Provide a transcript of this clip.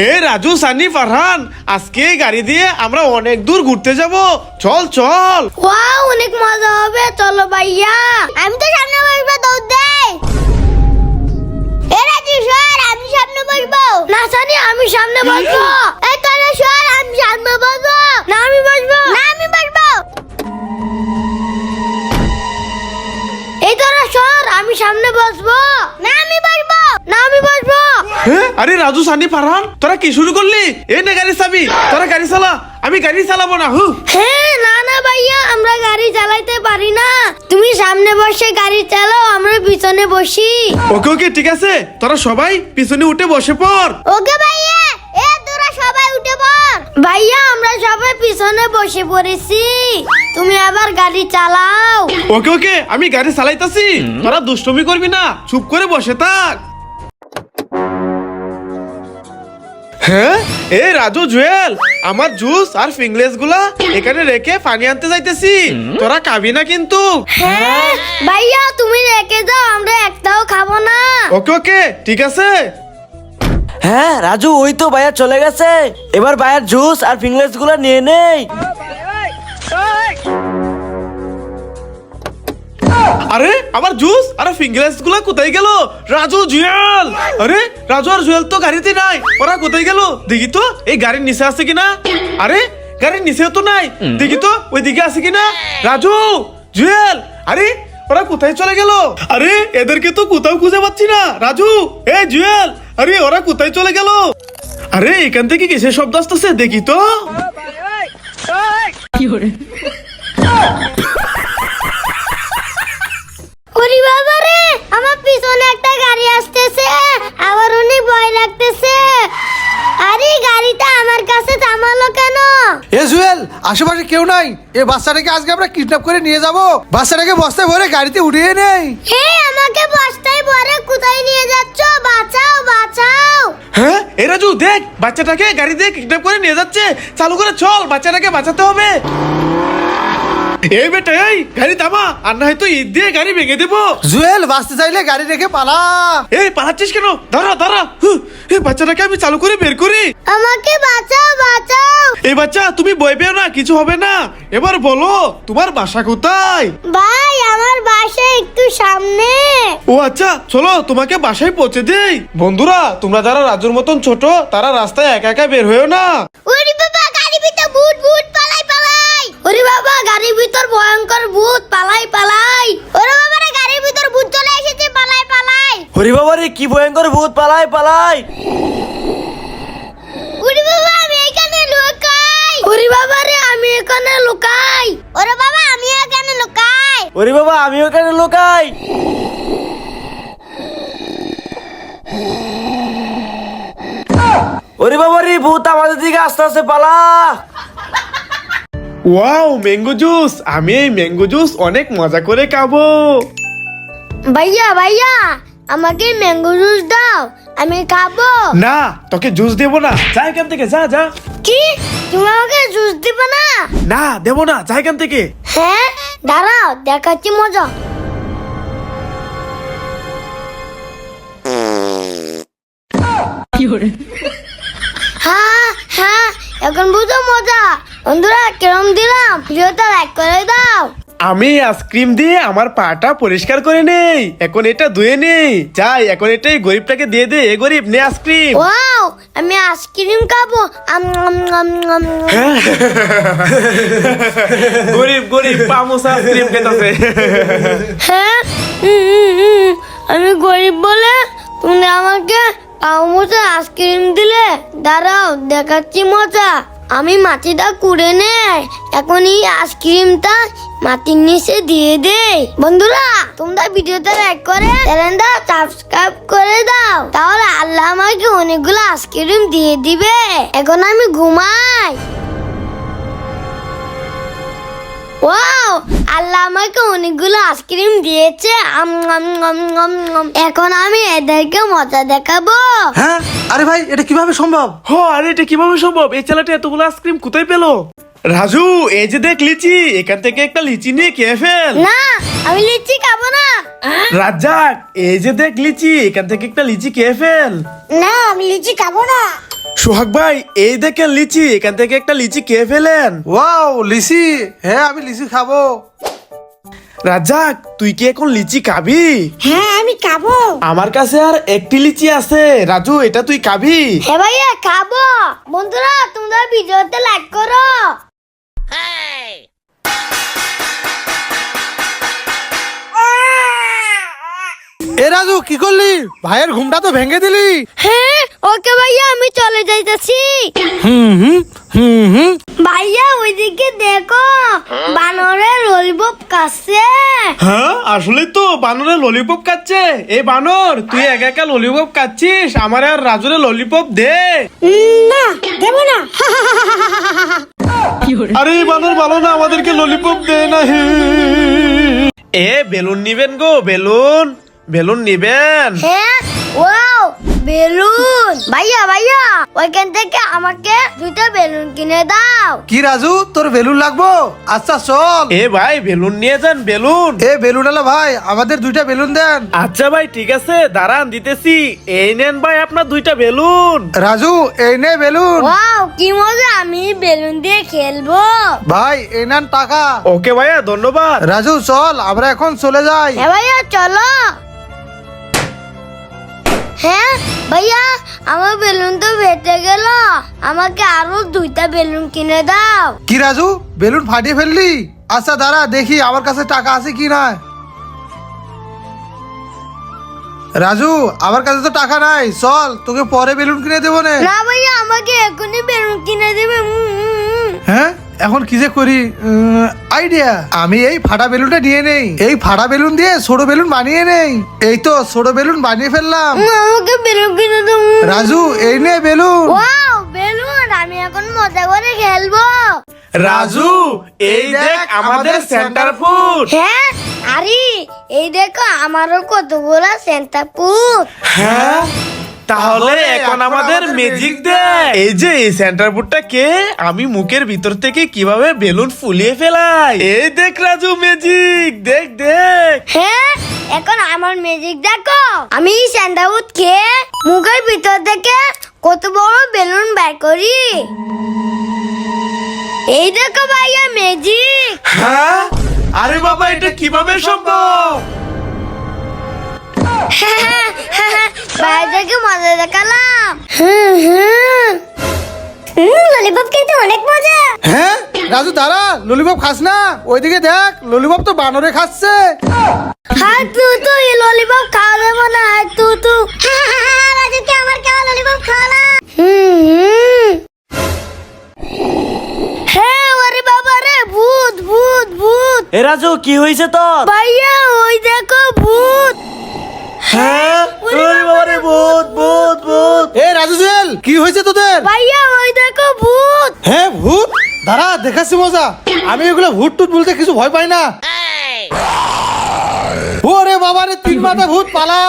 এ রাজু, সানি, ফারহান, আজকে গাড়ি দিয়ে আমরা অনেক দূর ঘুরতে যাব। চল চল। ওয়াও, অনেক মজা হবে, চলো ভাইয়া। আমি তো সামনে বসবো, দৌড় দে। এ রাজু সর, আমি সামনে বসবো। না সানি, আমি সামনে বসবো। এই তোরা সর, আমি সামনে বসবো। না আমি বসবো। না আমি বসবো। এই তোরা সর, আমি সামনে বসবো। না আমি বসবো। না আমি বসবো। আরে রাজু, সানি, ফারহান, তোরা কি শুরু করলি? এই নে গাড়ি চাবি, তোরা গাড়ি চালা। আমি গাড়ি চালাবো না। না না ভাইয়া, আমরা গাড়ি চালাইতে পারি না। তুমি সামনে বসে গাড়ি চালাও, আমরা পিছনে বসি। ওকে ওকে, ঠিক আছে, তোরা সবাই পিছনে উঠে বসে পড়। ওকে ভাইয়া। তোরা সবাই উঠে পড়। ভাইয়া, আমরা সবাই পিছনে বসে পড়েছি, তুমি আবার গাড়ি চালাও। ওকে ওকে, আমি গাড়ি চালাইতাছি, তোরা দুষ্টুমি করবি না, চুপ করে বসে থাক। হ্যাঁ, এই রাজু, জুয়েল, আমার জুস আর ফিংলেস গুলা এখানে রেখে পানি আনতে যাইতেছি, তোরা খাবি না কিন্তু। হ্যাঁ ভাইয়া, তুমি রেখে যাও, আমরা একটাও খাবো না। ওকে ওকে, ঠিক আছে। হ্যাঁ রাজু, ওই তো ভাইয়া চলে গেছে। এবার ভাইয়ার জুস আর ফিংলেস গুলো নিয়ে নেই। আরে আমার জুস আর ফিংলেস গুলা কোথায় গেল? রাজু, জুয়েল, আরে রাজু আর জুয়েল তো গাড়িতে নাই, ওরা কোথায় গেল? দেখি তো এই গাড়ির নিচে আছে কিনা। আরে গাড়ির নিচেও তো নাই, দেখি তো ওই দিকে আছে কিনা। রাজু, জুয়েল, আরে ওরা কোথায় চলে গেল? আরে এদেরকে তো কোথাও খুঁজে পাচ্ছি না। রাজু, এ জুয়েল, আরে ওরা কোথায় চলে গেল? আরে এখান থেকে কিসের শব্দ আসতেছে, দেখি তো। ওরে বাবা রে, আমার পিছনে একটা গাড়ি আসতেছে, আমার অনেক ভয় লাগতেছে। আরে গাড়িটা আমার কাছে থামালো কেন? এ জুয়েল, আশেপাশে কেউ নাই। এই বাচ্চাটাকে আজকে আমরা কিডন্যাপ করে নিয়ে যাব। বাচ্চাটাকে বস্তায় ভরে গাড়িতে উঠিয়ে নেই। হে, আমাকে বস্তায় ভরে কোথায় নিয়ে যাচ্ছ? বাঁচাও বাঁচাও। হ্যাঁ, এ রাজু দেখ, বাচ্চাটাকে গাড়ি দিয়ে কিডন্যাপ করে নিয়ে যাচ্ছে। চালু করে চল, বাচ্চাটাকে বাঁচাতে হবে। এই বেটা, এই গাড়ি থামা, আর না হয়তো ঈদ দিয়ে গাড়ি ভেঙে দেবো। জুয়েল, বাঁচতে চাইলে গাড়ি রেখে পালা। এই পালাচ্ছিস কেন? দাঁড়া দাঁড়া, এই বাচ্চাটাকে আমি চালু করে বের করি। আমাকে বাঁচাও বাঁচাও। এই বাচ্চা, তুমি ভয় পেও না, কিছু হবে না। এবার বলো, তোমার বাসা কোথায়? ভাই, আমার বাসা একটু সামনে। ও আচ্ছা, চলো তোমাকে বাসায় পৌঁছে দেই। বন্ধুরা, তোমরা যারা রাজুর মতন ছোট, তারা রাস্তায় একা একা বের হয়েও না। ওরে বাবা, গাড়ির ভিতর ভূত, ভূত, পালাই পালাই। ওরে বাবা, গাড়ির ভিতর ভয়ঙ্কর ভূত, পালাই পালাই। ওরে বাবা রে, গাড়ির ভিতর ভূত চলে এসেছে, পালাই পালাই। হরি বাবা রে, কি ভয়ঙ্কর ভূত, পালাই পালাই। ওরে বাবা, আমি এখানে লুকাই। ওরে বাবা রে, আমি এখানে লুকাই। ওরে বাবা, আমি এখানে লুকাই। হরি বাবা, আমি ওখানে লুকাই। ওরে বাবা রে, ভূত আমাদের দিকে আস্তে আস্তে পালা। ওয়াও, ম্যাঙ্গো জুস, আমি এই ম্যাঙ্গো জুস অনেক মজা করে খাবো। ভাইয়া ভাইয়া, আমাকে ম্যাঙ্গো জুস দাও, আমি খাবো। না, তোকে জুস দেবো না, যা এখান থেকে, যা যা। কি, তুমি আমাকে জুস দিবে না? না, দেবো না, যা এখান থেকে। হ্যাঁ, দাঁড়াও, দেখাচ্ছি মজা। হ্যাঁ হ্যাঁ, এখন বুঝো মজা। বন্ধুরা, কিরম দিলাম? ভিডিওটা লাইক করে দাও। আমি আইসক্রিম দিয়ে আমার পাটা পরিষ্কার করে নেই, এখন এটা ধুয়ে নেই। যাই, এখন এটাই গরিবটাকে দিয়ে দে। এ গরিব, নে আইসক্রিম। ওয়াও, আমি আইসক্রিম খাবো। গরিব গরিব পামোস আইসক্রিম খেতেছে। হ্যাঁ, আমি গরিব বলে তুমি আমাকে পাউমোসে আইসক্রিম দিলে? দাঁড়াও, দেখাচ্ছি মজা। আমি মাটিটা কুড়ে নেই, এখন এই আইসক্রিমটা মাটির নিচে দিয়ে দে। বন্ধুরা, তোমরা ভিডিওটা লাইক করে চ্যানেলটা সাবস্ক্রাইব করে দাও, তাহলে আল্লাহ আমাকে অনেকগুলো আইসক্রিম দিয়ে দিবে। এখন আমি ঘুমাই। ওয়াও, আল্লাহ আমাকে অনেকগুলো আইসক্রিম দিয়েছে। এখন আমি এদেরকে মজা দেখাবো। হ্যাঁ, আরে ভাই, এটা কিভাবে সম্ভব? আরে এটা কিভাবে সম্ভব? এই ছেলেটা এতগুলো আইসক্রিম কোথায় পেলো? রাজু, এই যে দেখ লিচি, এখান থেকে একটা লিচি নিয়ে খেয়ে ফেল। না, আমি লিচি খাবো না। রাজ্জাক, এই যে দেখ লিচি, এখান থেকে একটা লিচি খেয়ে ফেল। না, আমি লিচি খাবো না। সোহাগ ভাই এই দেখেন লিচি, এখান থেকে একটা লিচি খেয়ে ফেলেন। ওয়াও লিচি, হ্যাঁ আমি লিচি খাবো। রাজ্জাক তুই কি এখন লিচি খাবি? হ্যাঁ আমি খাবো। আমার কাছে আর একটি লিচি আছে, রাজু এটা তুই খাবি? হ্যাঁ ভাইয়া খাবো। বন্ধুরা তোমরা ভিডিওতে লাইক করো। এ রাজু কি করলি? ভাইয়ের ঘুমটা তো ভেঙে দিলি। হ্যাঁ ওকে ভাইয়া আমি চলে যাইতেছি। ভাইয়া ওইদিকে দেখো বানরের ললিপপ কাছে। হ্যাঁ আসলে তো বানরের ললিপপ খাচ্ছে। এই বানর তুই একা একা ললিপপ খাচ্ছিস, আমার আর রাজুরে ললিপপ দে। না দেব না। আরে এই বানর ভালো না, আমাদেরকে ললিপপ দে না। এ বেলুন নিবেন গো? বেলুন বেলুন নিবেন? হ্যাঁ ওয়াও বেলুন। ভাইয়া ভাইয়া ওইখান থেকে আমাকে 2টা বেলুন কিনে দাও। কি রাজু তোর বেলুন লাগবো? আচ্ছা চল। এ ভাই বেলুন নিয়ে যান বেলুন। এ বেলুন আলা ভাই আমাদের 2টা বেলুন দেন। আচ্ছা ভাই ঠিক আছে দাঁড়ান দিতেছি। এই নেন ভাই আপনার 2টা বেলুন। রাজু এই নে বেলুন। ওয়াও কি মজা, আমি বেলুন দিয়ে খেলবো। ভাই এই নেন টাকা। ওকে ভাইয়া ধন্যবাদ। রাজু চল আমরা এখন চলে যাই। হ্যাঁ ভাইয়া চলো। হ্যাঁ ভাইয়া আমার বেলুন তো ফেটে গেল, আমাকে আরো 2টা বেলুন কিনে দাও। কি রাজু বেলুন ফাটিয়ে ফেললি? আচ্ছা দাঁড়া দেখি আমার কাছে টাকা আছে কি না। রাজু আমার কাছে তো টাকা নাই, চল তোকে পরে বেলুন কিনে দেবো না। না ভাইয়া আমাকে এখনই বেলুন কিনে দেবে। হ্যাঁ এখন কি যে করি? আইডিয়া, আমি এই ফাটা বেলুনটা নিয়ে নেই, এই ফাটা বেলুন দিয়ে ছোট বেলুন বানিয়ে নেই। এই তো ছোট বেলুন বানিয়ে ফেললাম। আমাকে বেলুন কিনে দাও। রাজু এই নে বেলুন। ওয়াও বেলুন, আমি এখন মজা করে খেলবো। রাজু এই দেখ আমাদের সেন্টার ফুড। হ্যাঁ আরে এই দেখো আমারও কতগুলো সেন্টার ফুড। হ্যাঁ তাহলে এখন আমাদের ম্যাজিক দেখ। এই যে এই সেন্টার ফুডটা কে, আমি মুখের ভিতর থেকে কিভাবে বেলুন ফুলিয়ে ফেলাই। এই দেখ রাজু ম্যাজিক, দেখ দেখ। হ্যাঁ এখন আমার ম্যাজিক দেখো, আমি সেন্টার ফুড খেয়ে মুখের ভিতর থেকে কত বড় বেলুন বের করি। এই দেখো ভাইয়া ম্যাজিক। হ্যাঁ আরে বাবা এটা কিভাবে সম্ভব? বাইরে মজা দেখালাম। ললিপপ খেতে অনেক মজা। হ্যাঁ রাজু দাঁড়া, ললিপপ খাস না? ওইদিকে দেখ ললিপপ তো বানরে খাচ্ছে। হ্যাঁ তু এই ললিপপ খাওয়া যাবে না। তু রাজুকে আমার খাওয়া ললিপপ খাওয়া না। হ্যাঁ ওরে বাবা রে, ভূত ভূত ভূত। এ রাজু কি হয়েছে তোর? ভাইয়া ওই দেখো ভূত। হ্যাঁ ওরে বাবা রে, ভূত ভূত ভূত। এ রাজু জুয়েল কি হয়েছে তোদের? ভাইয়া ওই দেখো ভূত। হ্যাঁ ভূত, দাঁড়া দেখাচ্ছি মজা। আমি এগুলো ভূত টুত বলতে কিছু ভয় পাই না। ওরে বাবা রে, 3 মাথা ভূত পালা।